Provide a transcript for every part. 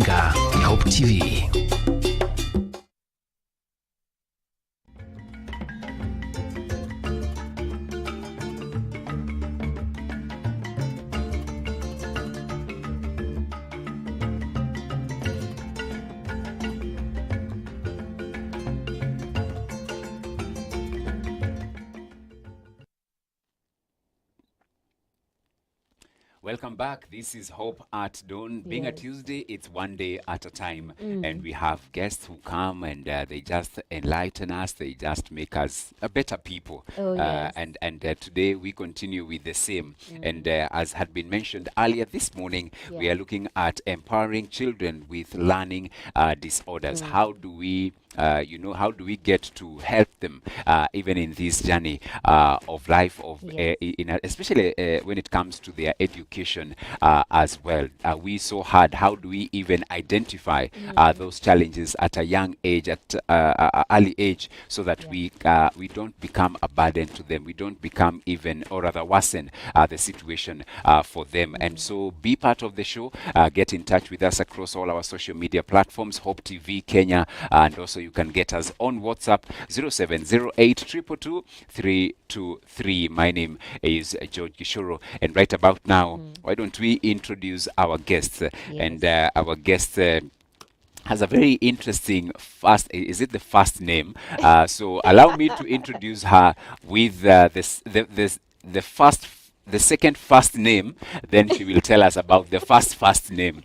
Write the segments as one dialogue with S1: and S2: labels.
S1: Runinga ya Hope TV.
S2: Welcome back. This is Hope at Dawn. Being a Tuesday, it's one day at a time. And we have guests who come and they just enlighten us. They just make us a better people. And today we continue with the same. And as had been mentioned earlier this morning, we are looking at empowering children with learning disorders. How do we how do we get to help them even in this journey of life, especially when it comes to their education as well? We so hard. How do we even identify those challenges at a young age, at early age, so that we don't become a burden to them, we don't become even, or rather worsen the situation for them. And so be part of the show. Get in touch with us across all our social media platforms, Hope TV Kenya, and also you can get us on WhatsApp 0708 222 323. My name is George Gishoro, and right about now, why don't we introduce our guest? And our guest has a very interesting is it the first name? So allow me to introduce her with the second first name, then she will tell us about the first name.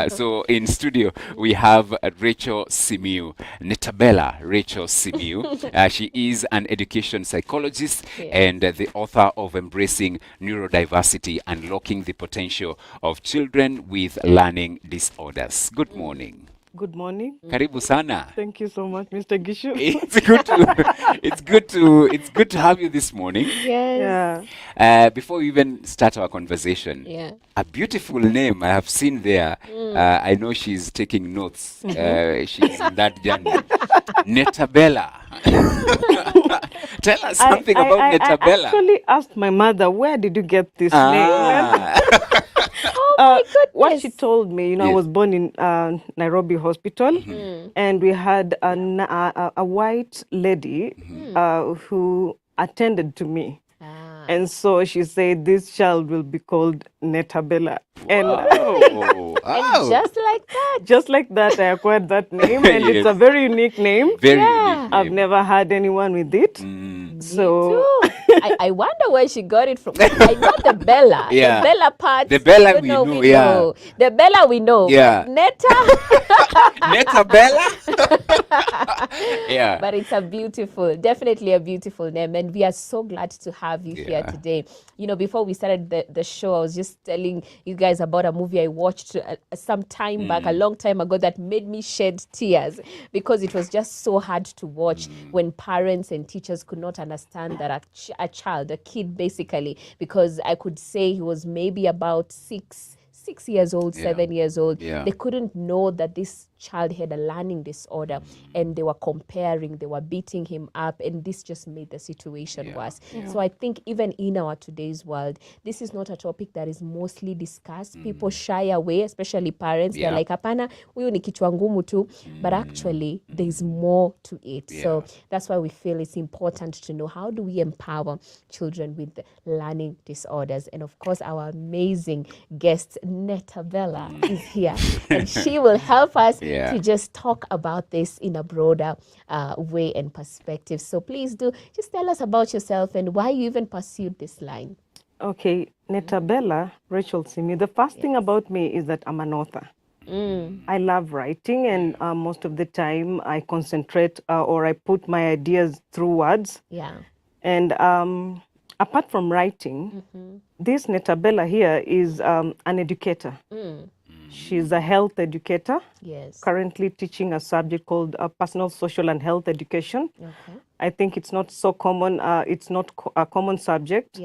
S2: So in studio, we have Rachel Simiyu, Nettabella Rachel Simiyu. She is an education psychologist and the author of Embracing Neurodiversity, Unlocking the Potential of Children with Learning Disorders. Good morning.
S3: Good morning.
S2: Karibu sana.
S3: Thank you so much, Mr. Gishu.
S2: It's good to have you this morning.
S3: Yes.
S2: Before we even start our conversation, a beautiful name I have seen there. I know she's taking notes. She's in that journey. Nettabella. Tell us something about Nettabella.
S3: I actually asked my mother, where did you get this name?
S4: My goodness.
S3: What she told me, I was born in Nairobi Hospital, and we had a white lady who attended to me. And so she said, this child will be called Nettabella. And
S4: just like that.
S3: Just like that, I acquired that name. And it's a very unique name.
S2: Very unique name.
S3: I've never had anyone with it. So
S4: I wonder where she got it from. I know the Bella. The Bella part.
S2: The Bella we know.
S4: The Bella we know.
S2: Yeah. Nettabella.
S4: But it's definitely a beautiful name. And we are so glad to have you here today. Before we started the show, I was just telling you guys about a movie I watched some time back, a long time ago, that made me shed tears because it was just so hard to watch when parents and teachers could not understand that a kid basically, because I could say he was maybe about 6 years old, 7 years old. They couldn't know that this child had a learning disorder, and they were comparing, they were beating him up, and this just made the situation worse. So I think even in our today's world, this is not a topic that is mostly discussed. People shy away, especially parents. They're like, hapana, huyu ni kichwa ngumu tu. But actually, there's more to it. So that's why we feel it's important to know, how do we empower children with learning disorders? And of course, our amazing guest, Nettabella, is here. And she will help us to just talk about this in a broader way and perspective. So please do just tell us about yourself and why you even pursued this line.
S3: Okay, Nettabella Rachel Simiyu. The first thing about me is that I'm an author. I love writing, and most of the time I concentrate or I put my ideas through words. And apart from writing, this Nettabella here is an educator. She's a health educator, currently teaching a subject called personal, social, and health education. I think it's not so common. It's not a common subject,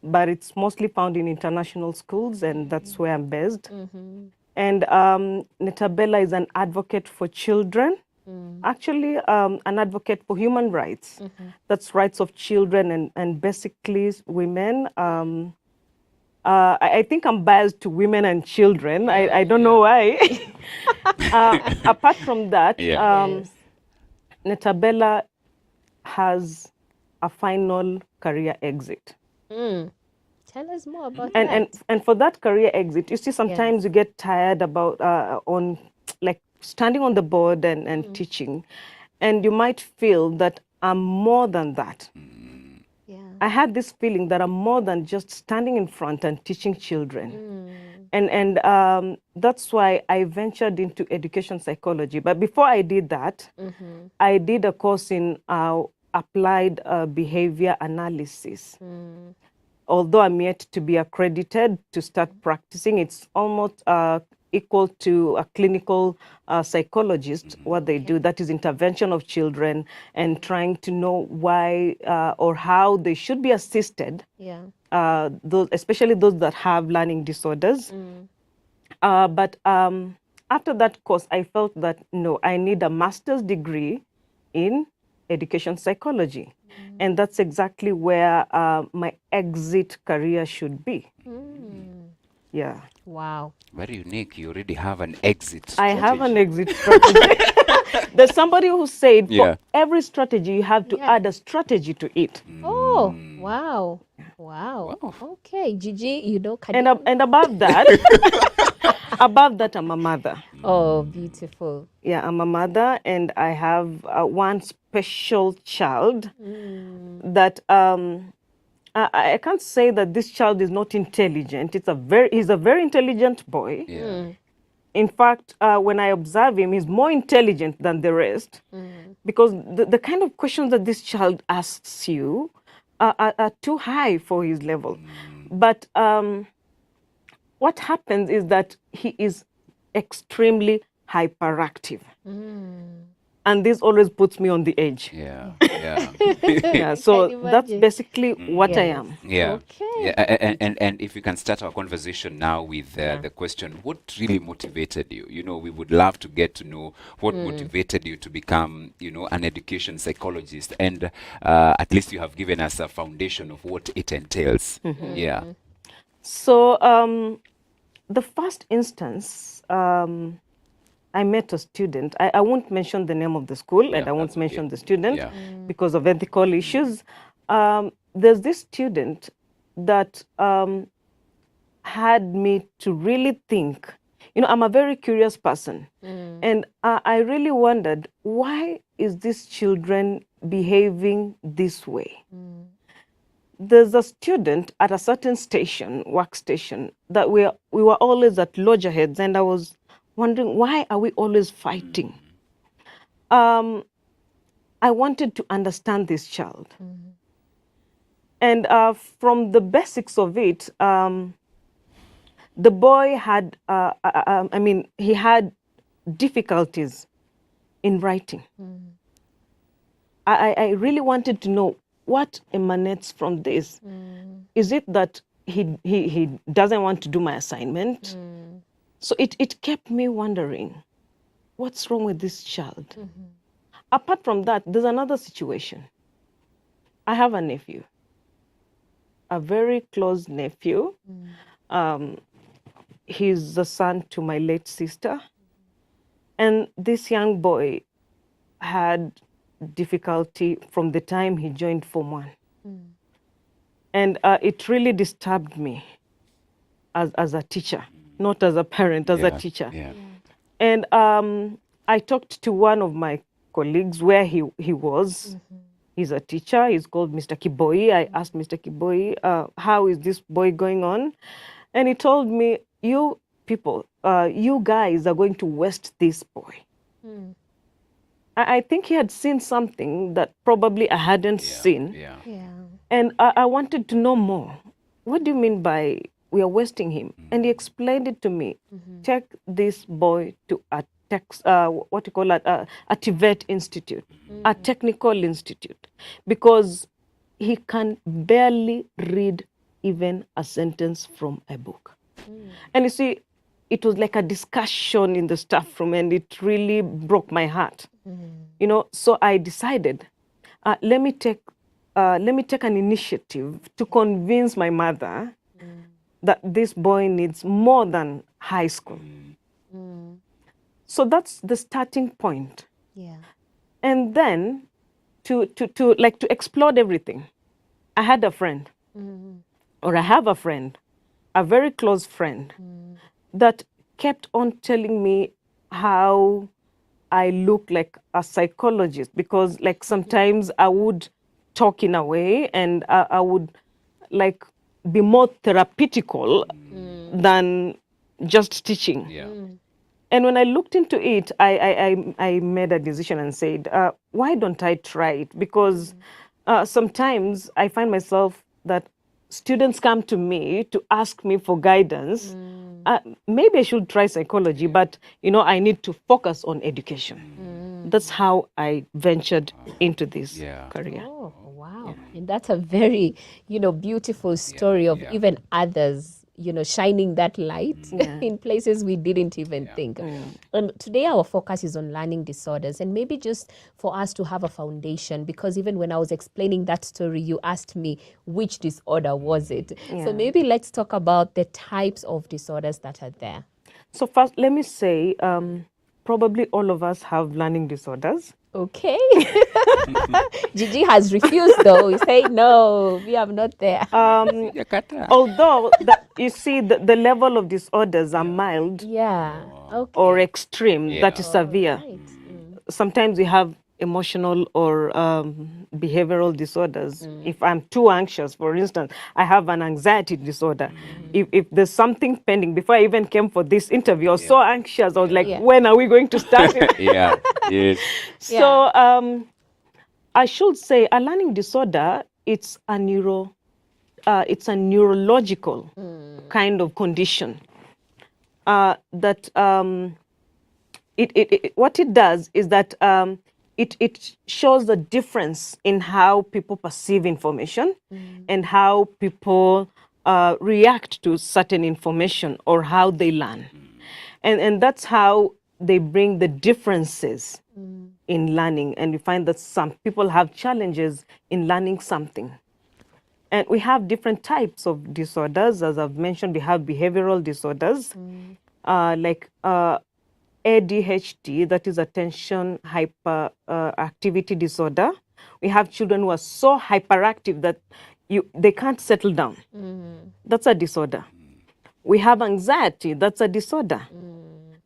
S3: but it's mostly found in international schools, and that's where I'm based. And Nettabella is an advocate for children, actually an advocate for human rights. That's rights of children and basically women. I think I'm biased to women and children. I don't
S2: yeah.
S3: know why. Apart from that,
S2: Yeah.
S4: Yes.
S3: Nettabella has a final career exit.
S4: Mm. Tell us more about
S3: And, and,
S4: that.
S3: and for that career exit, you see,
S4: Yes.
S3: sometimes you get tired about on like standing on the board and teaching, and you might feel that I'm more than that.
S4: Yeah.
S3: I had this feeling that I'm more than just standing in front and teaching children. And that's why I ventured into education psychology. But before I did that, I did a course in applied behavior analysis. Although I'm yet to be accredited to start practicing, it's almost equal to a clinical psychologist, what they do. That is intervention of children and trying to know why or how they should be assisted,
S4: Yeah.
S3: especially those that have learning disorders. But after that course, I felt that, no, I need a master's degree in education psychology. And that's exactly where my exit career should be. Yeah.
S4: Wow.
S2: Very unique. You already have an exit
S3: I have an
S2: strategy.
S3: exit strategy. There's somebody who said
S2: Yeah.
S3: for every strategy, you have to
S4: Yeah.
S3: add a strategy to it.
S4: Oh, wow. Wow.
S2: Wow.
S4: Okay, Gigi, you know, can
S3: And,
S4: you...
S3: and above that, above that, I'm a mother.
S4: Oh, beautiful.
S3: Yeah, I'm a mother, and I have one special child that I can't say that this child is not intelligent. He's a very intelligent boy.
S2: Yeah.
S3: In fact, when I observe him, he's more intelligent than the rest, because the kind of questions that this child asks you are too high for his level. But what happens is that he is extremely hyperactive. And this always puts me on the edge.
S2: Yeah. Yeah.
S3: Yeah, so
S4: Can
S3: that's
S4: imagine.
S3: basically what I
S4: Yes.
S3: am.
S2: Yeah.
S4: Okay.
S2: Yeah. And if we can start our conversation now with the question, what really motivated you? You know, we would love to get to know what motivated you to become, you know, an education psychologist. And at least you have given us a foundation of what it entails. Yeah.
S3: So the first instance, I met a student. I won't mention the name of the school, and I won't
S2: that's okay.
S3: mention the student
S2: Yeah.
S3: because of ethical issues. There's this student that had me to really think. You know, I'm a very curious person, and I really wondered, why is this children behaving this way? There's a student at a certain station, workstation, that we were always at loggerheads, and I was wondering, why are we always fighting? I wanted to understand this child. And from the basics of it, the boy had, he had difficulties in writing. I really wanted to know what emanates from this. Is it that he doesn't want to do my assignment? So it kept me wondering, what's wrong with this child? Apart from that, there's another situation. I have a nephew, a very close nephew. He's the son to my late sister. And this young boy had difficulty from the time he joined Form 1. And it really disturbed me as a teacher, not as a parent, as a teacher.
S2: Yeah.
S3: And I talked to one of my colleagues where he was. He's a teacher. He's called Mr. Kiboi. I asked Mr. Kiboi, how is this boy going on? And he told me, you people, you guys are going to waste this boy. I think he had seen something that probably I hadn't seen.
S2: Yeah.
S4: Yeah.
S3: And I wanted to know more. What do you mean by we are wasting him? And he explained it to me. Take this boy to a TVET institute, a technical institute, because he can barely read even a sentence from a book. And you see, it was like a discussion in the staff room, and it really broke my heart. You know, so I decided, let me take an initiative to convince my mother that this boy needs more than high school. So that's the starting point.
S4: Yeah.
S3: And then to explode everything, I had a friend, or I have a friend, a very close friend, that kept on telling me how I look like a psychologist, because like sometimes I would talk in a way, and I would like be more therapeutical than just teaching.
S2: Yeah.
S3: And when I looked into it, I made a decision and said, why don't I try it? Because sometimes I find myself that students come to me to ask me for guidance. Maybe I should try psychology, but I need to focus on education. That's how I ventured into this career.
S4: Oh, wow. And that's a very, beautiful story of even others, shining that light in places we didn't even think. And today our focus is on learning disorders, and maybe just for us to have a foundation, because even when I was explaining that story, you asked me which disorder was it. So maybe let's talk about the types of disorders that are there.
S3: So first, let me say, probably all of us have learning disorders.
S4: Okay. Gigi has refused though. He said, no, we are not there.
S3: Although, you see, the level of disorders are mild
S4: Okay.
S3: or extreme, that is severe.
S4: Right.
S3: Sometimes we have emotional or behavioral disorders. If I'm too anxious, for instance, I have an anxiety disorder. If there's something pending, before I even came for this interview, I was so anxious. I was like, when are we going to start it?
S2: Yes.
S3: So I should say a learning disorder, it's a neurological kind of condition that what it does is that it shows the difference in how people perceive information and how people react to certain information or how they learn. And that's how they bring the differences in learning. And you find that some people have challenges in learning something. And we have different types of disorders. As I've mentioned, we have behavioral disorders, like ADHD, that is attention hyperactivity disorder. We have children who are so hyperactive that they can't settle down. That's a disorder. We have anxiety, that's a disorder.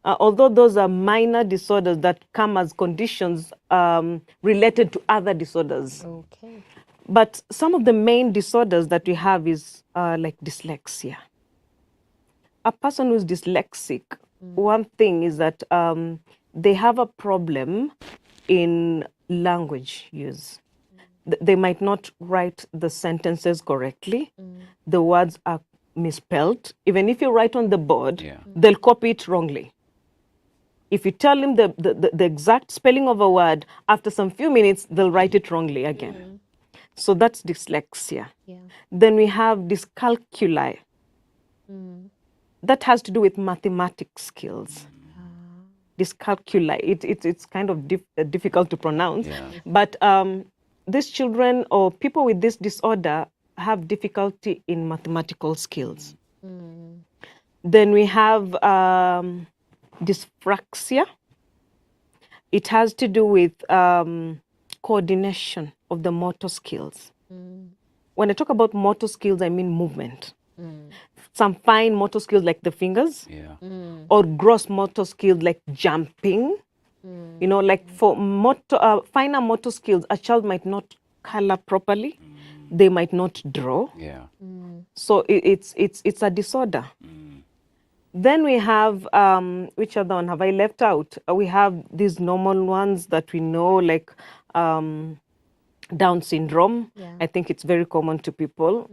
S3: Although those are minor disorders that come as conditions related to other disorders.
S4: Okay.
S3: But some of the main disorders that we have is like dyslexia. A person who's dyslexic, one thing is that they have a problem in language use. They might not write the sentences correctly. The words are misspelled. Even if you write on the board, they'll copy it wrongly. If you tell them the exact spelling of a word, after some few minutes, they'll write it wrongly again. So that's dyslexia. Then we have dyscalculia. That has to do with mathematics skills. Dyscalculia, it's kind of difficult to pronounce. But these children or people with this disorder have difficulty in mathematical skills. Then we have dyspraxia. It has to do with coordination of the motor skills. When I talk about motor skills, I mean movement. Some fine motor skills like the fingers, or gross motor skills like jumping. Like for finer motor skills, a child might not color properly. They might not draw. So it's a disorder. Then we have, which other one have I left out? We have these normal ones that we know, like Down syndrome. I think it's very common to people.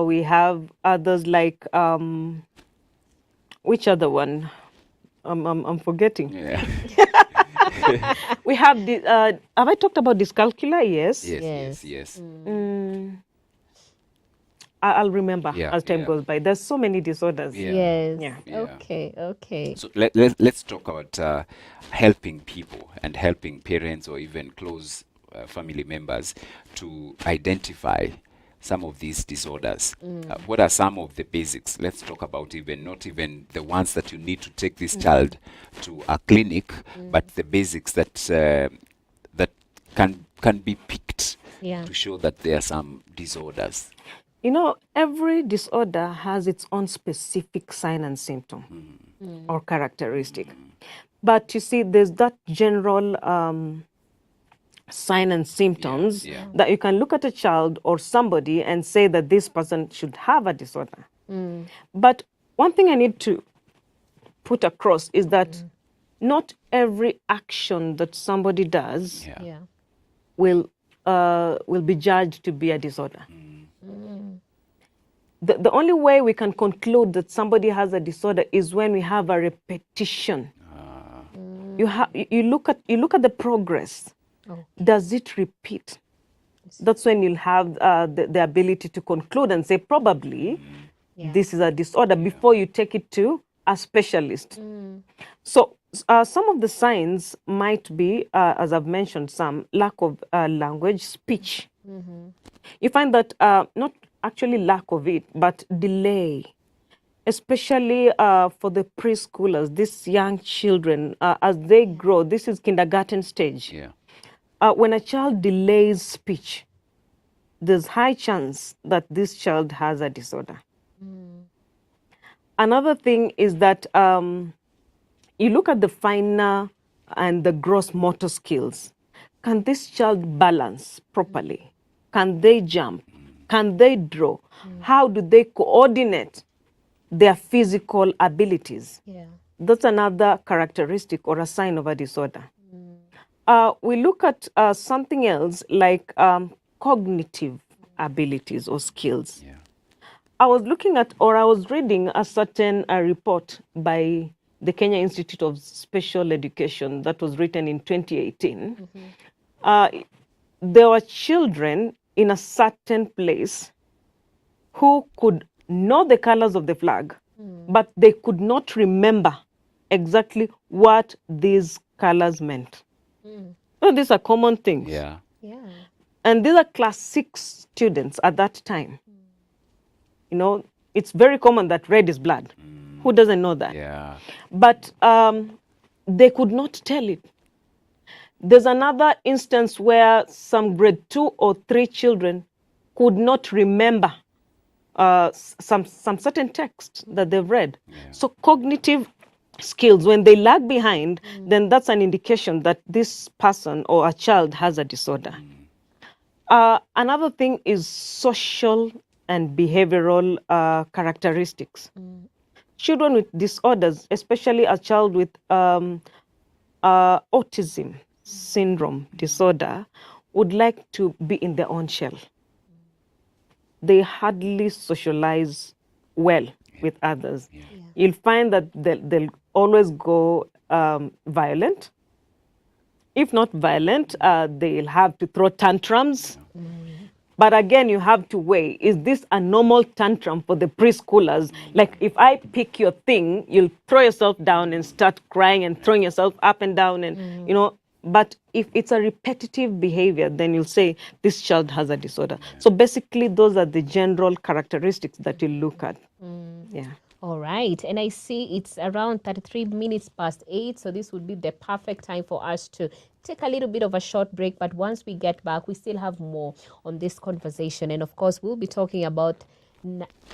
S3: We have others like, which other one? I'm forgetting. We have the, have I talked about dyscalculia? Yes.
S2: Yes.
S3: I'll remember as time goes by. There's so many disorders.
S4: Okay.
S2: So let's talk about helping people and helping parents or even close family members to identify some of these disorders. What are some of the basics? Let's talk about not even the ones that you need to take this child to a clinic, but the basics that that can be picked to show that there are some disorders.
S3: You know, every disorder has its own specific sign and symptom or characteristic. But you see, there's that general sign and symptoms that you can look at a child or somebody and say that this person should have a disorder. But one thing I need to put across is that not every action that somebody does will be judged to be a disorder. The only way we can conclude that somebody has a disorder is when we have a repetition. You look at the progress. Does it repeat? That's when you'll have the ability to conclude and say probably this is a disorder before you take it to a specialist. So some of the signs might be, as I've mentioned, some lack of language, speech. You find that not actually lack of it, but delay, especially for the preschoolers, these young children, as they grow. This is kindergarten stage. When a child delays speech, there's high chance that this child has a disorder. Another thing is that you look at the finer and the gross motor skills. Can this child balance properly? Can they jump? Can they draw? How do they coordinate their physical abilities? That's another characteristic or a sign of a disorder. We look at something else like cognitive abilities or skills. I was looking at, or I was reading a certain report by the Kenya Institute of Special Education that was written in 2018. There were children in a certain place who could know the colors of the flag, but they could not remember exactly what these colors meant. So these are common things. And these are class 6 students at that time. You know, it's very common that red is blood. Who doesn't know that? But they could not tell it. There's another instance where some grade 2 or 3 children could not remember some certain text that they've read. So cognitive skills, when they lag behind, then that's an indication that this person or a child has a disorder. Another thing is social and behavioral characteristics. Children with disorders, especially a child with autism syndrome disorder, would like to be in their own shell. They hardly socialize well with others. You'll find that they'll always go violent. If not violent, they'll have to throw tantrums. But again, you have to weigh, is this a normal tantrum for the preschoolers? Like if I pick your thing, you'll throw yourself down and start crying and throwing yourself up and down and, you know, but if it's a repetitive behavior, then you'll say this child has a disorder. So basically, those are the general characteristics that you look at.
S4: All right. And I see it's around 33 minutes past 8. So this would be the perfect time for us to take a little bit of a short break. But once we get back, we still have more on this conversation. And of course, we'll be talking about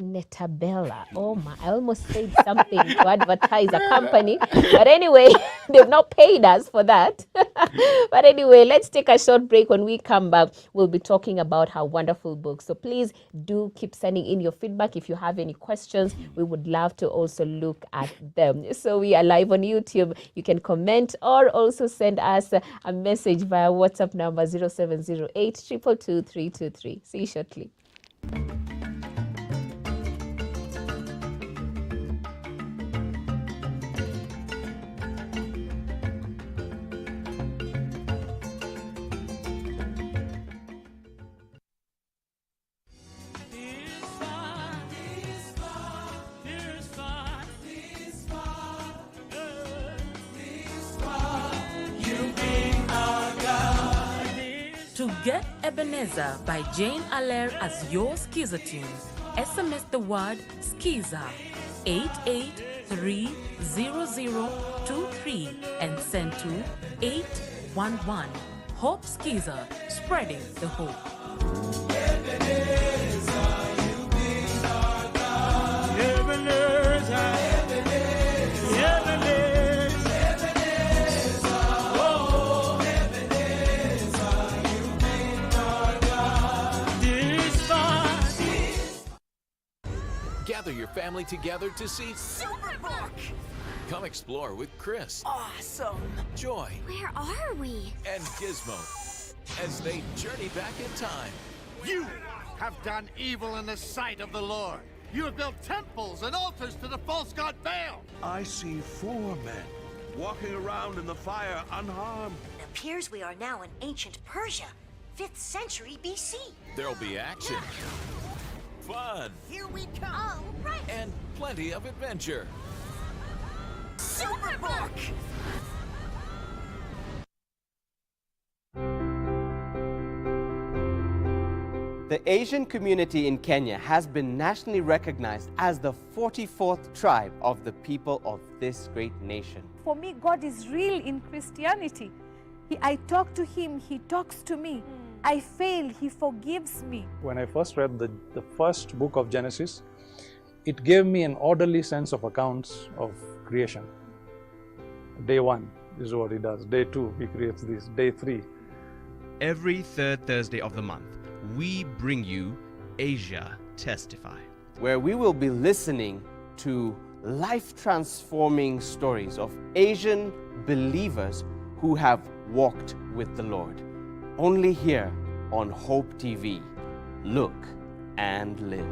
S4: Nettabella. Oh my, I almost said something to advertise a company. But anyway, they've not paid us for that. But anyway, let's take a short break. When we come back, we'll be talking about her wonderful book. So please do keep sending in your feedback. If you have any questions, we would love to also look at them. So we are live on YouTube. You can comment or also send us a message via WhatsApp number 0708 222 323. See you shortly.
S5: Get Ebenezer by Jane Allaire as your Skiza tune. SMS the word Skiza 88300023 and send to 811. Hope Skiza, spreading the hope.
S6: Gather your family together to see Superbook. Come explore with Chris.
S7: Awesome.
S6: Joy.
S7: Where are we?
S6: And Gizmo as they journey back in time.
S8: You have done evil in the sight of the Lord. You have built temples and altars to the false god Baal.
S9: I see 4 men walking around in the fire unharmed.
S7: It appears we are now in ancient Persia, 5th century BC.
S6: There'll be action, fun,
S7: Here we come. Oh, right.
S6: and plenty of adventure.
S7: Superbook!
S10: The Asian community in Kenya has been nationally recognized as the 44th tribe of the people of this great nation.
S11: For me, God is real in Christianity. I talk to Him, He talks to me. I fail, He forgives me.
S12: When I first read the first book of Genesis, it gave me an orderly sense of accounts of creation. Day 1 is what He does. Day 2, He creates this. Day 3.
S1: Every third Thursday of the month, we bring you Asia Testify,
S10: where we will be listening to life-transforming stories of Asian believers who have walked with the Lord. Only here on Hope TV. Look and live.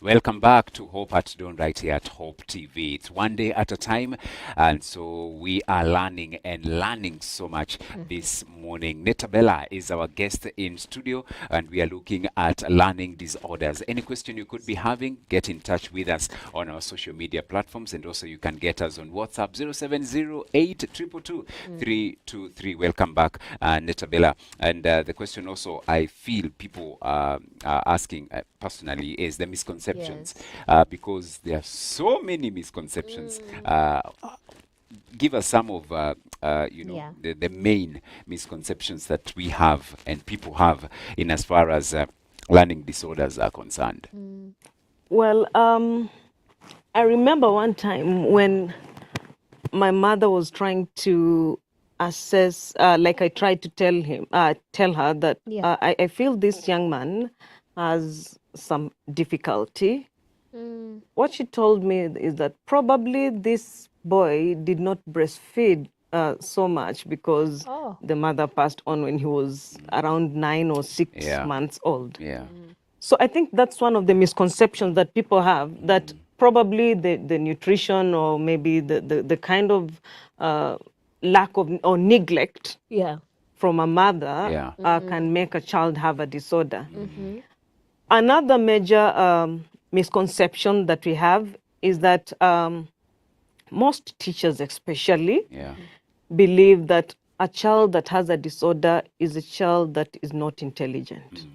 S2: Welcome back to Hope at Dawn right here at Hope TV. It's one day at a time, and so we are learning and learning so much this morning. Nettabella is our guest in studio, and we are looking at learning disorders. Any question you could be having, get in touch with us on our social media platforms, and also you can get us on WhatsApp 0708222323. Welcome back, Nettabella. And the question also I feel people are asking personally is the misconceptions. Because there are so many misconceptions. Give us some of the main misconceptions that we have and people have in as far as learning disorders are concerned.
S3: Well, I remember one time when my mother was trying to assess, like I tried to tell her that I feel this young man has some difficulty. What she told me is that probably this boy did not breastfeed so much because the mother passed on when he was around 9 or 6 months old. So I think that's one of the misconceptions that people have, that probably the nutrition or maybe the kind of lack of or neglect from a mother can make a child have a disorder. Another major misconception that we have is that most teachers especially believe that a child that has a disorder is a child that is not intelligent.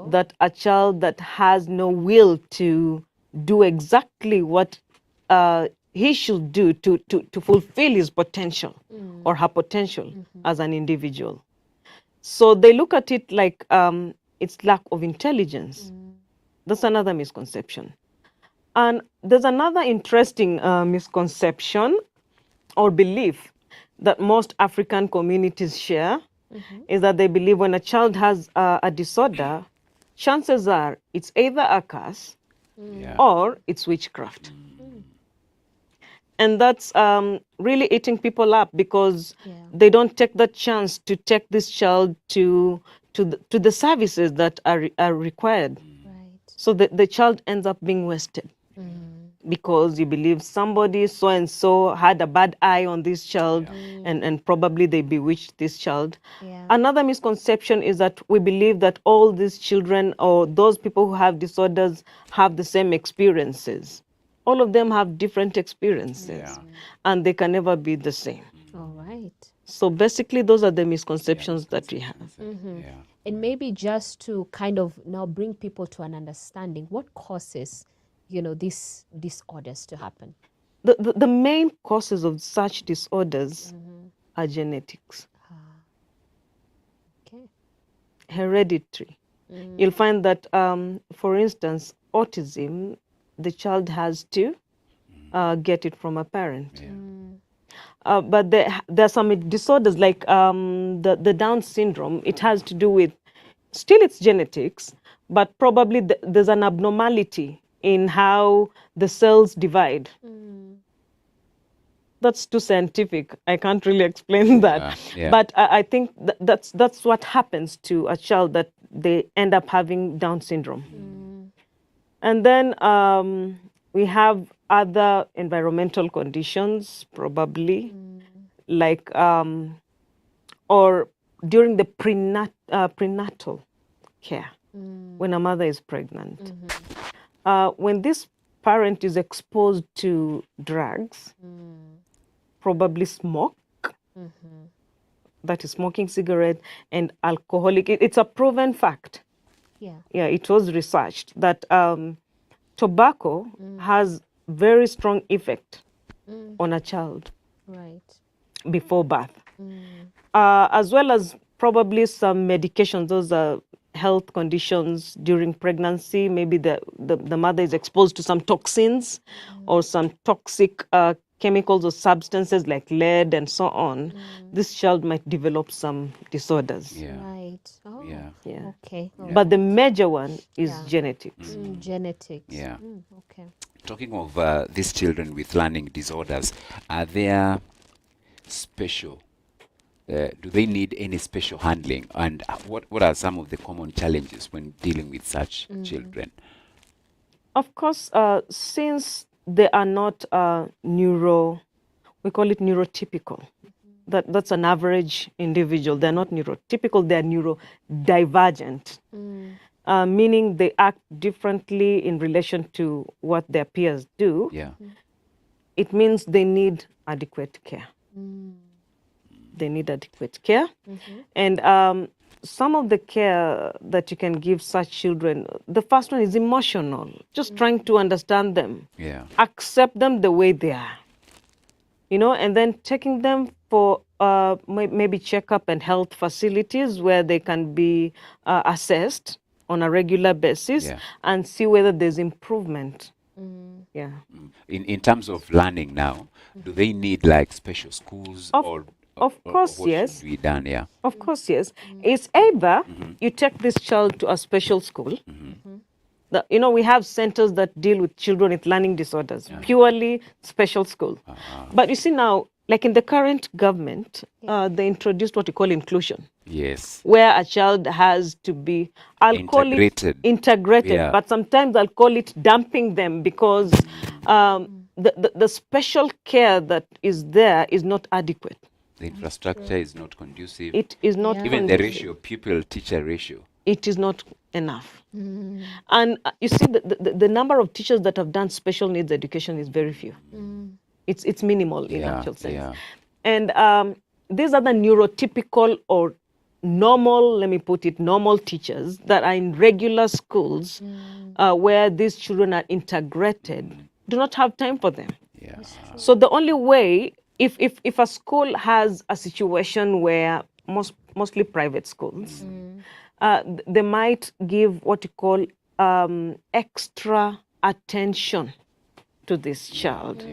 S3: That a child that has no will to do exactly what he should do to fulfill his potential or her potential as an individual. So they look at it like it's lack of intelligence. That's another misconception. And there's another interesting misconception or belief that most African communities share, is that they believe when a child has a disorder, chances are it's either a curse or it's witchcraft. And that's really eating people up because they don't take the chance to take this child to the services that are required. So the child ends up being wasted because you believe somebody so and so had a bad eye on this child and probably they bewitched this child. Another misconception is that we believe that all these children or those people who have disorders have the same experiences. All of them have different experiences and they can never be the same.
S4: All right.
S3: So basically, those are the misconceptions that we have.
S4: And maybe just to kind of now bring people to an understanding, what causes, these disorders to happen?
S3: The main causes of such disorders are genetics.
S4: Okay.
S3: Hereditary. You'll find that, for instance, autism, the child has to get it from a parent. But there are some disorders like the Down syndrome. It has to do with, still it's genetics, but probably there's an abnormality in how the cells divide. That's too scientific. I can't really explain that. But I think that's what happens to a child, that they end up having Down syndrome. And then we have other environmental conditions, probably, like, or during the prenatal care, when a mother is pregnant. When this parent is exposed to drugs, probably smoke, that is smoking cigarette, and alcoholic. It's a proven fact. Yeah, it was researched that tobacco has very strong effect on a child before birth, as well as probably some medications. Those are health conditions during pregnancy. Maybe the mother is exposed to some toxins or some toxic chemicals or substances like lead and so on. This child might develop some disorders.
S4: Right. Oh,
S3: yeah.
S4: Okay.
S3: But the major one is genetics.
S4: Genetics.
S2: Yeah.
S4: Okay.
S2: Talking of these children with learning disorders, are there special, do they need any special handling? And what are some of the common challenges when dealing with such children?
S3: Of course, since they are not we call it neurotypical. That's an average individual. They're not neurotypical, they're neurodivergent. Meaning they act differently in relation to what their peers do. It means they need adequate care. They need adequate care. And some of the care that you can give such children, the first one is emotional, just trying to understand them, accept them the way they are, and then taking them for maybe checkup and health facilities where they can be assessed on a regular basis and see whether there's improvement.
S2: In terms of learning now, do they need like special schools
S3: Of course,
S2: what
S3: yes.
S2: should be done?
S3: Of course, yes. It's either you take this child to a special school. We have centers that deal with children with learning disorders, purely special school. But you see now, like in the current government, they introduced what you call inclusion.
S2: Yes.
S3: Where a child has to be, I'll call it integrated, but sometimes I'll call it dumping them because the special care that is there is not adequate.
S2: The infrastructure is not conducive.
S3: It is not
S2: even the ratio, pupil-teacher ratio.
S3: It is not enough. And you see, the number of teachers that have done special needs education is very few. It's minimal in actual sense. And these are the neurotypical or normal, let me put it, normal teachers that are in regular schools where these children are integrated, do not have time for them. So the only way, if a school has a situation where mostly private schools, they might give what you call extra attention to this child.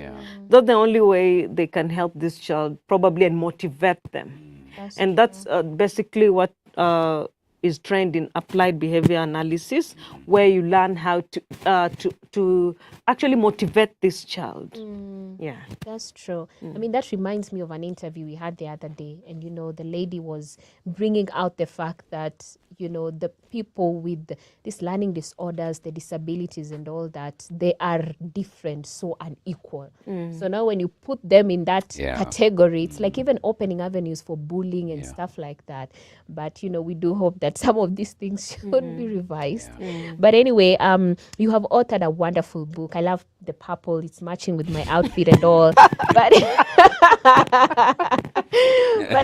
S3: That's the only way they can help this child probably and motivate them. And that's basically what is trained in applied behavior analysis, where you learn how to actually motivate this child. Yeah.
S4: That's true. I mean, that reminds me of an interview we had the other day. And, the lady was bringing out the fact that, the people with these learning disorders, the disabilities and all that, they are different, so unequal. So now when you put them in that category, it's like even opening avenues for bullying and stuff like that. But, we do hope that some of these things should be revised. But anyway, you have authored a wonderful book. I love the purple. It's matching with my outfit and all. But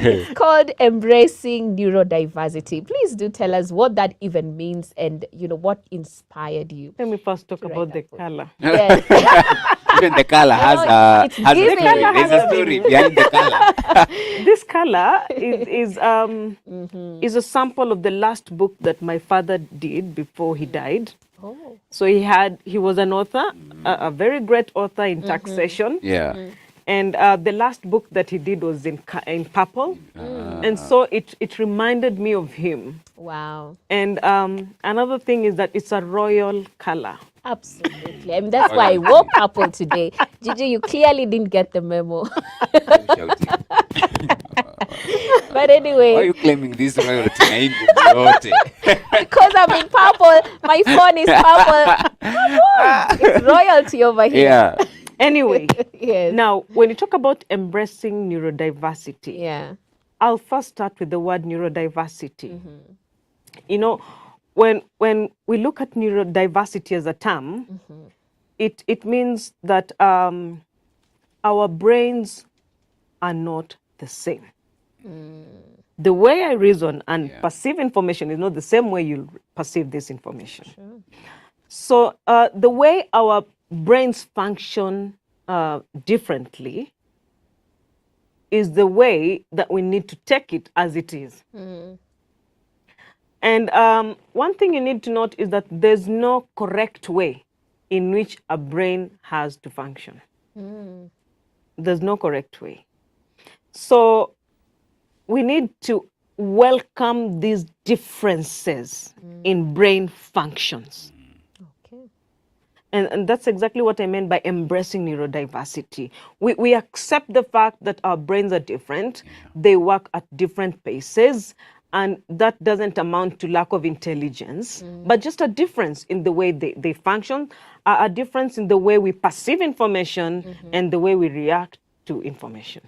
S4: it's called Embracing Neurodiversity. Please do tell us what that even means and, what inspired you.
S3: Let me first talk about the color.
S4: Yes.
S2: Even the color has a story. There's a story behind the color.
S3: This color is a sample of the last book that my father did before he died.
S4: Oh.
S3: So he was an author, a very great author in taxation.
S2: Yeah.
S3: And the last book that he did was in purple. And so it reminded me of him.
S4: Wow.
S3: And another thing is that it's a royal color.
S4: Absolutely. I mean, that's why I wore purple today. Gigi, you clearly didn't get the memo. But anyway.
S2: Why are you claiming this royalty?
S4: Because I'm in purple. My phone is purple. It's royalty over here.
S2: Yeah.
S3: Anyway,
S4: yes.
S3: Now, when you talk about embracing neurodiversity, I'll first start with the word neurodiversity. When we look at neurodiversity as a term, it means that our brains are not the same. The way I reason and perceive information is not the same way you perceive this information.
S4: Sure.
S3: So the way our brains function differently is the way that we need to take it as it is. And one thing you need to note is that there's no correct way in which a brain has to function. There's no correct way. So we need to welcome these differences in brain functions. And that's exactly what I meant by embracing neurodiversity. We accept the fact that our brains are different, they work at different paces, and that doesn't amount to lack of intelligence, but just a difference in the way they function, a difference in the way we perceive information and the way we react to information.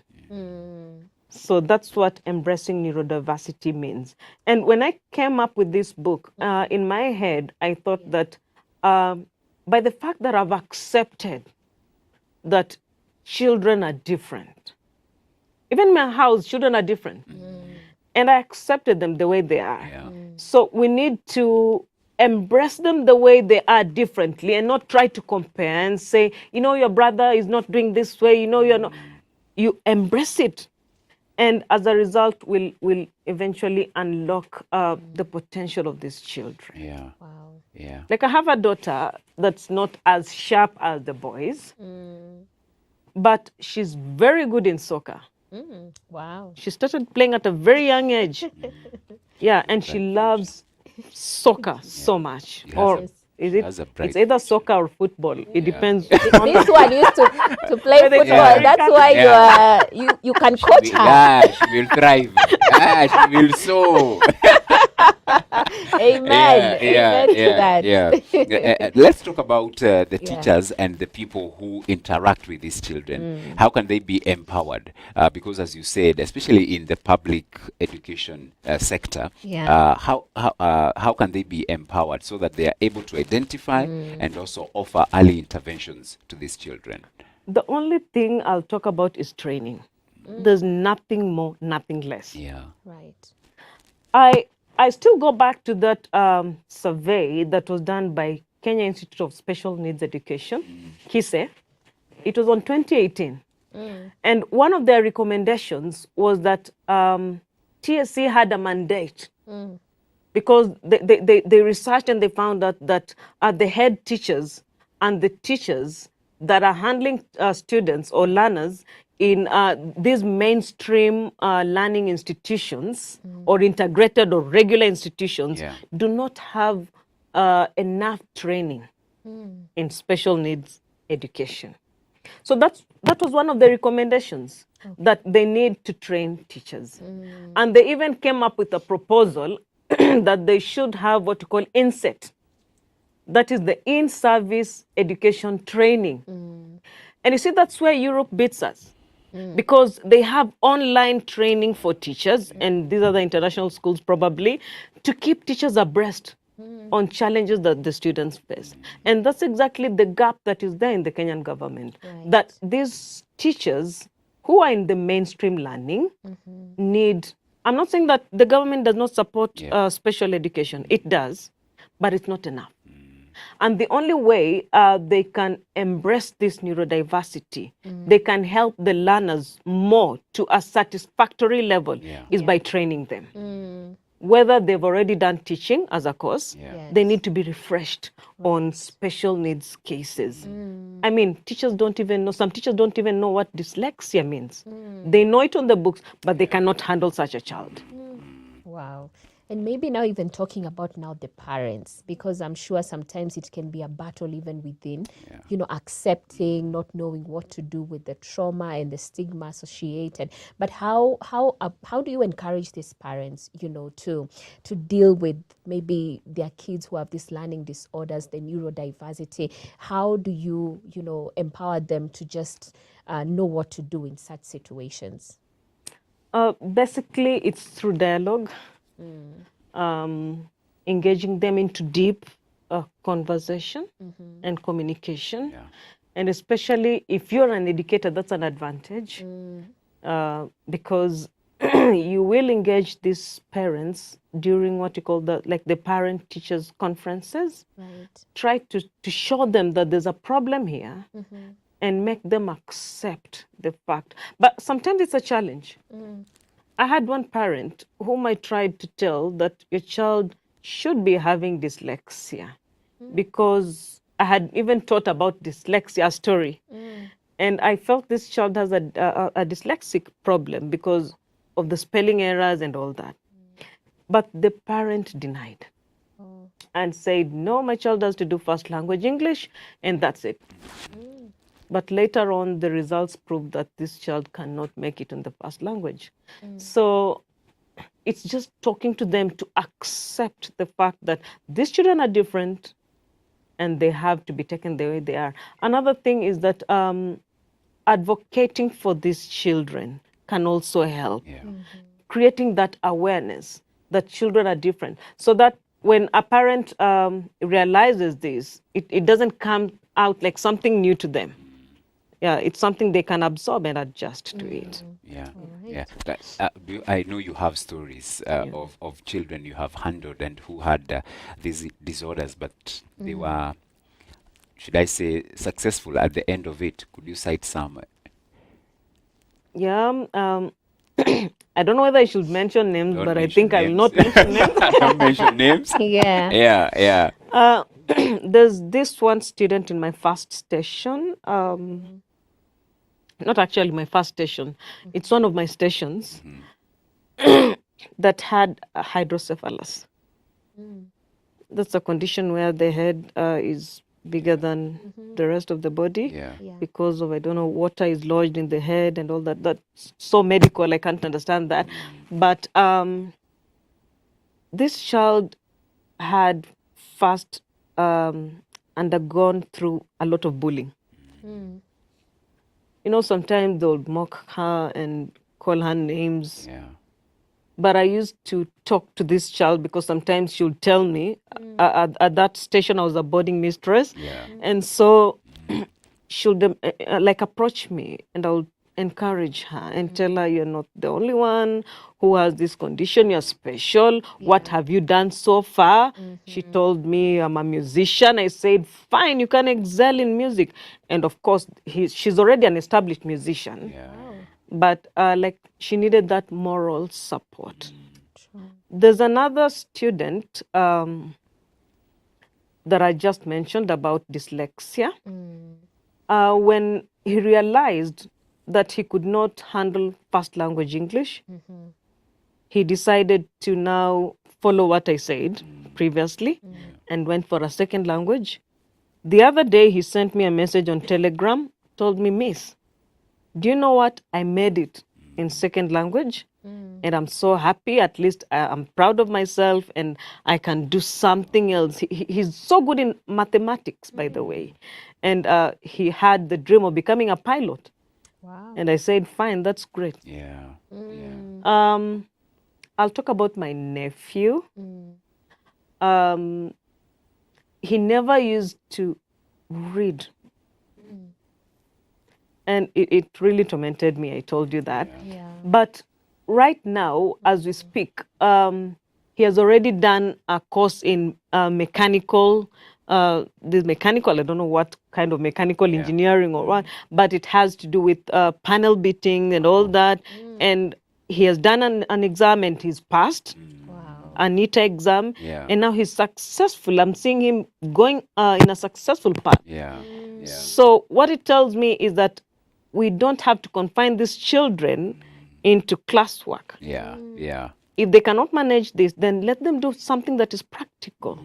S3: So that's what embracing neurodiversity means. And when I came up with this book, in my head, I thought that by the fact that I've accepted that children are different, even in my house, children are different. And I accepted them the way they are. So we need to embrace them the way they are differently and not try to compare and say, your brother is not doing this way, you're not. You embrace it. And as a result, we'll eventually unlock the potential of these children.
S2: Yeah.
S4: Wow.
S2: Yeah.
S3: Like I have a daughter that's not as sharp as the boys, but she's very good in soccer.
S4: Wow.
S3: She started playing at a very young age. And she loves soccer so much. Or it's either soccer or football. It depends.
S4: This one used to play football. That's why you can coach her.
S2: Yeah, she will thrive. She will soar.
S4: Amen. Amen to that.
S2: Let's talk about the teachers and the people who interact with these children. How can they be empowered? Because as you said, especially in the public education sector, how can they be empowered so that they are able to identify and also offer early interventions to these children?
S3: The only thing I'll talk about is training. There's nothing more, nothing less.
S2: Yeah.
S4: Right.
S3: I still go back to that survey that was done by Kenya Institute of Special Needs Education, KISE. It was on 2018. And one of their recommendations was that TSC had a mandate because they researched and they found out that the head teachers and the teachers that are handling students or learners in these mainstream learning institutions or integrated or regular institutions do not have enough training in special needs education. So that was one of the recommendations, that they need to train teachers. And they even came up with a proposal that they should have what you call INSET. That is the in-service education training. And you see, that's where Europe beats us. Because they have online training for teachers, and these are the international schools probably, to keep teachers abreast on challenges that the students face. And that's exactly the gap that is there in the Kenyan government, that these teachers who are in the mainstream learning need, I'm not saying that the government does not support special education, it does, but it's not enough. And the only way they can embrace this neurodiversity, they can help the learners more to a satisfactory level is by training them. Whether they've already done teaching as a course, they need to be refreshed on special needs cases. I mean, teachers don't even know, some teachers don't even know what dyslexia means. They know it on the books, but they cannot handle such a child.
S4: Wow. And maybe now even talking about now the parents, because I'm sure sometimes it can be a battle even within, you know, accepting, not knowing what to do with the trauma and the stigma associated. But how do you encourage these parents, you know, to deal with maybe their kids who have these learning disorders, the neurodiversity? How do you, you know, empower them to just know what to do in such situations?
S3: Basically, it's through dialogue. Engaging them into deep conversation and communication. And especially if you're an educator, that's an advantage because you will engage these parents during what you call the parent-teachers conferences. Try to show them that there's a problem here and make them accept the fact. But sometimes it's a challenge. I had one parent whom I tried to tell that your child should be having dyslexia because I had even taught about dyslexia story. And I felt this child has a dyslexic problem because of the spelling errors and all that. But the parent denied and said, no, my child has to do first language English and that's it. But later on, the results proved that this child cannot make it in the first language. So it's just talking to them to accept the fact that these children are different and they have to be taken the way they are. Another thing is that advocating for these children can also help. Creating that awareness that children are different, so that when a parent realizes this, it doesn't come out like something new to them. It's something they can absorb and adjust to it.
S2: I know you have stories of children you have handled and who had these disorders, but they were, should I say, successful at the end of it. Could you cite some?
S3: I don't know whether I should mention names, but I think I will not mention names.
S2: Don't mention names? Yeah.
S3: There's this one student in my first station. Not actually my first station. It's one of my stations that had hydrocephalus. That's a condition where the head is bigger than the rest of the body because of, I don't know, water is lodged in the head and all that. That's so medical, I can't understand that. But this child had first undergone through a lot of bullying. You know, sometimes they'll mock her and call her names. But I used to talk to this child because sometimes she'll tell me, at that station I was a boarding mistress. And so she'll approach me and I'll encourage her and tell her, you're not the only one who has this condition, you're special. What have you done so far? She told me, I'm a musician. I said, fine, you can excel in music. And of course, she's already an established musician. But she needed that moral support. There's another student that I just mentioned about dyslexia. When he realized that he could not handle first language English, he decided to now follow what I said previously and went for a second language. The other day, he sent me a message on Telegram, told me, Miss, do you know what? I made it in second language. And I'm so happy. At least I'm proud of myself and I can do something else. He's so good in mathematics, by the way. And he had the dream of becoming a pilot.
S4: Wow.
S3: And I said, fine, that's great.
S2: Yeah.
S3: I'll talk about my nephew. He never used to read. And it really tormented me, I told you that.
S4: Yeah.
S3: But right now, as we speak, he has already done a course in mechanical, this mechanical, I don't know what kind of mechanical engineering or what, but it has to do with panel beating and all that. And he has done an exam and he's passed. A NITA exam, and now he's successful. I'm seeing him going in a successful path. So what it tells me is that we don't have to confine these children into classwork. If they cannot manage this, then let them do something that is practical.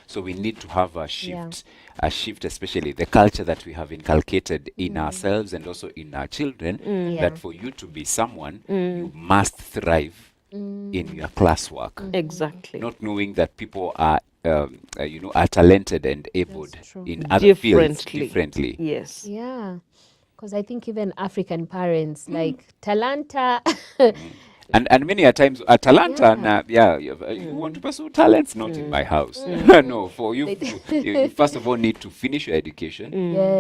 S2: So we need to have a shift, especially the culture that we have inculcated in ourselves and also in our children, that for you to be someone, you must thrive in your classwork.
S3: Exactly.
S2: Not knowing that people are, are talented and able in other fields differently.
S3: Yes.
S4: Yeah. Because I think even African parents, like Talanta.
S2: And many a times, Talanta, you want to pursue talents, not in my house. No, for you, you first of all need to finish your education.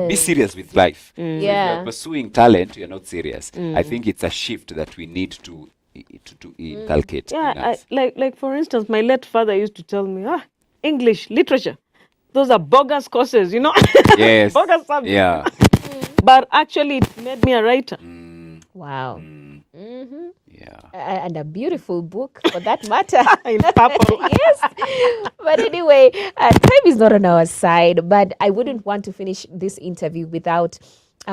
S2: Be serious with life. So if you're pursuing talent, you're not serious. I think it's a shift that we need to inculcate. in us.
S3: Like for instance, my late father used to tell me, English, literature, those are bogus courses,
S2: Yes.
S3: bogus subjects.
S2: Yeah.
S3: But actually, it made me a writer.
S4: Wow.
S2: Yeah.
S4: And a beautiful book for that matter.
S3: In purple.
S4: Yes. But anyway, time is not on our side, but I wouldn't want to finish this interview without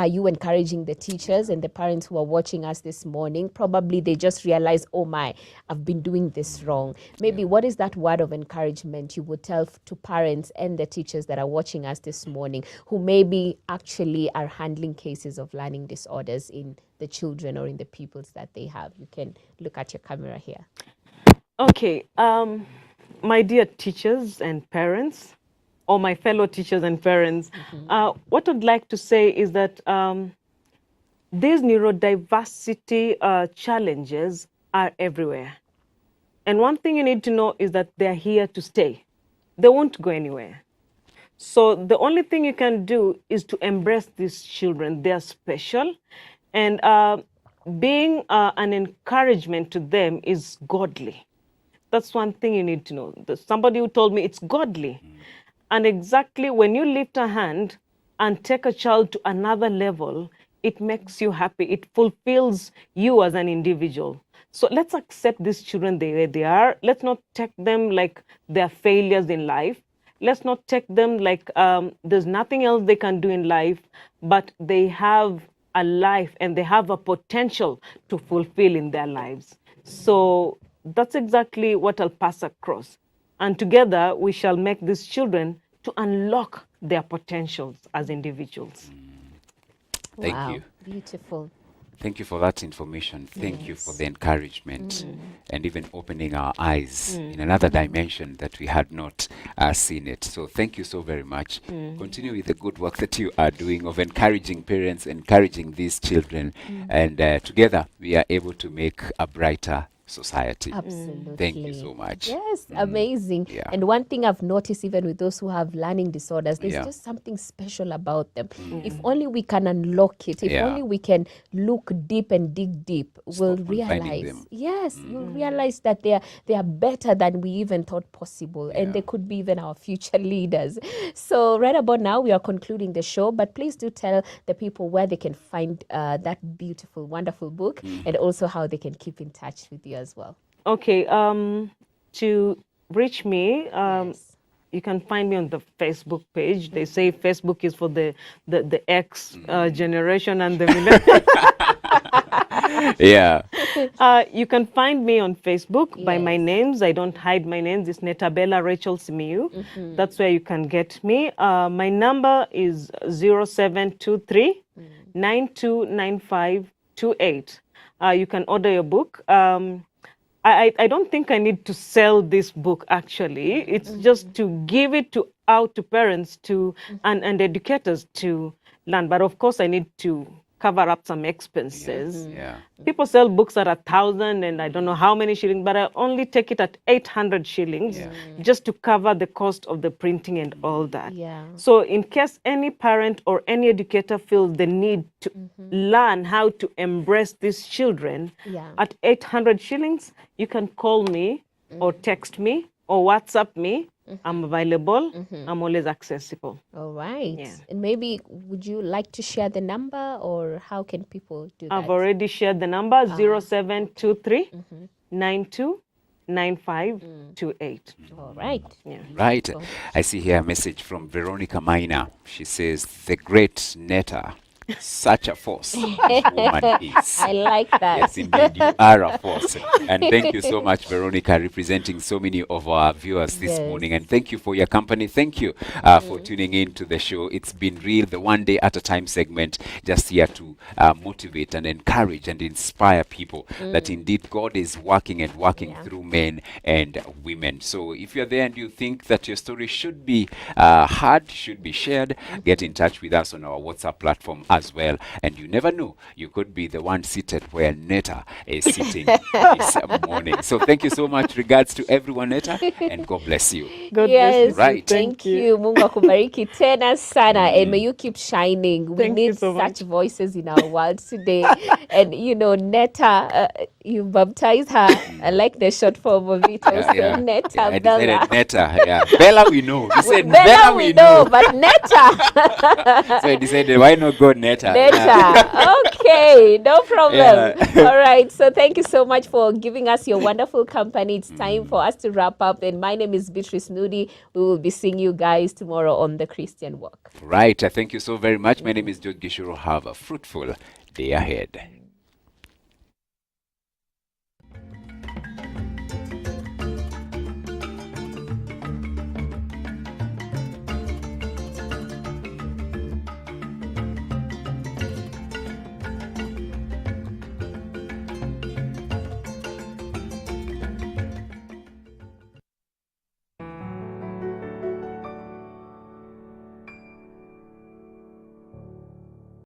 S4: you encouraging the teachers and the parents who are watching us this morning. Probably they just realize, oh my, I've been doing this wrong. Maybe what is that word of encouragement you would tell to parents and the teachers that are watching us this morning who maybe actually are handling cases of learning disorders in the children or in the pupils that they have? You can look at your camera here.
S3: Okay. My dear teachers and parents, or my fellow teachers and parents, what I'd like to say is that these neurodiversity challenges are everywhere. And one thing you need to know is that they're here to stay. They won't go anywhere. So the only thing you can do is to embrace these children. They're special. And being an encouragement to them is godly. That's one thing you need to know. Somebody who told me it's godly. And exactly when you lift a hand and take a child to another level, it makes you happy. It fulfills you as an individual. So let's accept these children the way they are. Let's not take them like they're failures in life. Let's not take them like there's nothing else they can do in life, but they have a life and they have a potential to fulfill in their lives. So that's exactly what I'll pass across. And together we shall make these children to unlock their potentials as individuals.
S2: Thank you.
S4: Beautiful.
S2: Thank you for that information. Thank you for the encouragement and even opening our eyes in another dimension that we had not seen it. So thank you so very much. Continue with the good work that you are doing of encouraging parents, encouraging these children, and together we are able to make a brighter society.
S4: Absolutely.
S2: Thank you so much.
S4: Yes, amazing.
S2: Yeah.
S4: And one thing I've noticed even with those who have learning disorders, there's
S2: Yeah.
S4: just something special about them. If only we can unlock it, if
S2: Yeah.
S4: only we can look deep and dig deep, we'll
S2: Stop confining
S4: realize.
S2: them.
S4: Yes, you'll realize that they are better than we even thought possible, and they could be even our future leaders. So right about now, we are concluding the show, but please do tell the people where they can find that beautiful, wonderful book, and also how they can keep in touch with you as well.
S3: Okay, to reach me, you can find me on the Facebook page. They say Facebook is for the X generation and the millennials.
S2: Yeah.
S3: You can find me on Facebook by my names. I don't hide my names. It's Nettabella Rachel Simiyu. That's where you can get me. My number is 0723 929528. You can order your book. I don't think I need to sell this book, actually. It's just to give it out to parents and educators to learn. But of course, I need to cover up some expenses.
S2: Yeah.
S3: People sell books at 1,000 and I don't know how many shillings, but I only take it at 800 shillings just to cover the cost of the printing and all that.
S4: Yeah.
S3: So in case any parent or any educator feels the need to learn how to embrace these children at 800 shillings, you can call me or text me or WhatsApp me. I'm available. I'm always accessible.
S4: All right. Yeah. And maybe would you like to share the number, or how can people do that?
S3: I've already shared the number, 0723 929528.
S4: All right.
S3: Yeah.
S2: Right. I see here a message from Veronica Maina. She says, the great Netta, such a force this woman is.
S4: I like that.
S2: Yes, indeed, you are a force. And thank you so much, Veronica, representing so many of our viewers this morning. And thank you for your company. Thank you for tuning in to the show. It's been real, the One Day at a Time segment, just here to motivate and encourage and inspire people that indeed God is working and working through men and women. So if you're there and you think that your story should be heard, should be shared, get in touch with us on our WhatsApp platform as well. And you never know, you could be the one seated where Netta is sitting this morning. So thank you so much. Regards to everyone, Netta, and God bless you.
S3: God bless you.
S2: Right.
S4: Thank you. Mungu akubariki tena sana. And may you keep shining. We need such voices in our world today. And you know, Netta, you baptized her. I like the short form of it. Netta Bella.
S2: Netta, yeah. Bella we know. He said
S4: Bella we know, but Netta.
S2: So he decided, why not go Netta?
S4: Okay, no problem. All right, so thank you so much for giving us your wonderful company. It's time for us to wrap up. And my name is Beatrice Nudi. We will be seeing you guys tomorrow on The Christian Walk.
S2: Right, thank you so very much. My name is George Gishuru. Have a fruitful day ahead.